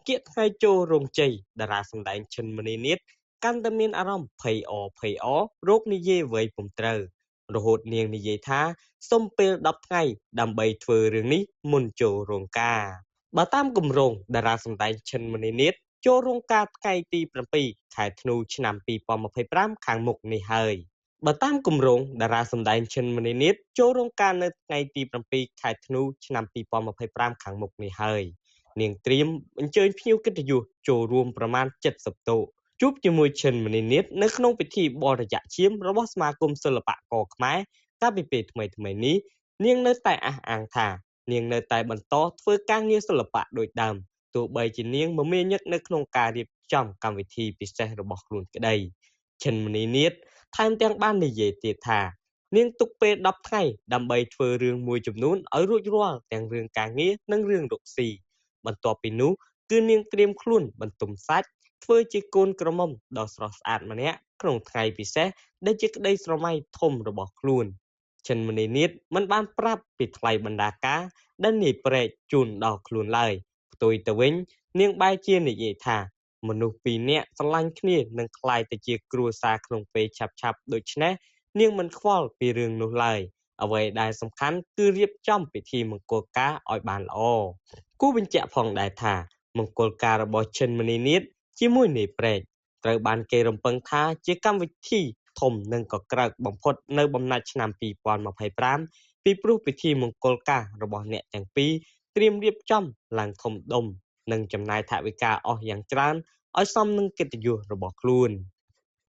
គៀកថ្ងៃចូលរោងជ័យតារាសម្ដែងឈិនមនីនាថកាន់តែមានអារម្មណ៍ភ័យអរោគនិយាយអ្វីពុំត្រូវរហូតនាងនិយាយថាសុំពេល10ថ្ងៃដើម្បីធ្វើរឿងនេះមុនចូលរោងការបើតាមគម្រោងតារាសម្ដែងឈិនមនីនាថចូលរោងការថ្ងៃទី7ខែធ្នូឆ្នាំ2025ខាងមុខនេះហើយបើតាមគម្រោងតារាសម្ដែងឈិនមនីនាថចូលរោងការនៅថ្ងៃទី7ខែធ្នូឆ្នាំ2025ខាងមុខនេះហើយនាងត្រៀមអញ្ជើញភ្ញៀវកិត្តិយសចូលរួមប្រមាណ70តុជួបជាមួយឈិនមនីនាថនៅក្នុងពិធីបរិយាឈាមរបស់សមាគមសិល្បករខ្មែរកាលពីពេលថ្មីៗនេះនាងនៅតែអះអាងថានាងនៅតែបន្តធ្វើការងារសិល្បៈដូចដើមទោះបីជានាងមមាញឹកនៅក្នុងការរៀបចំកម្មវិធីពិសេសរបស់ខ្លួនក្តីឈិនមនីនាថថែមទាំងបាននិយាយទៀតថានាងទុកពេល10ថ្ងៃដើម្បីធ្វើរឿងមួយចំនួនឲ្យរួចរាល់ទាំងរឿងការងារនិងរឿងរកស៊ីបន្ទាប់ពីនោះគឺនាងត្រៀមខ្លួនបន្ទំសាច់ធ្វើជាកូនក្រមុំដ៏ស្រស់ស្អាតម្នាក់ក្នុងថ្ងៃពិសេសដែលជាក្តីស្រមៃធំរបស់ខ្លួនឈិនមនីនាថមិនបានប្រាប់ពីថ្លៃបណ្ដាការដែលនាយព្រែកជូនដល់ខ្លួនឡើយផ្ទុយទៅវិញនាងបែរជានិយាយថាមនុស្សពីរនាក់ស្រឡាញ់គ្នានឹងក្លាយទៅជាគ្រួសារក្នុងពេលឆាប់ៗដូច្នេះនាងមិនខ្វល់ពីរឿងនោះឡើយអ្វីដែលសំខាន់គឺរៀបចំពិធីមង្គលការឲ្យបានល្អគូបញ្ជាក់ផងដែរថាមង្គលការរបស់ឈិនមនីនាថជាមួយនាយព្រែកត្រូវបានគេរំពឹងថាជាកម្មវិធីធំនិងក៏ក្រើកបំផុតនៅបំណាច់ឆ្នាំ2025ពីព្រោះពិធីមង្គលការរបស់អ្នកទាំងពីរត្រៀមរៀបចំឡើងធំដុំនិងចំណាយថវិកាអស់យ៉ាងច្រើនឲ្យសមនឹងកិត្តិយសរបស់ខ្លួន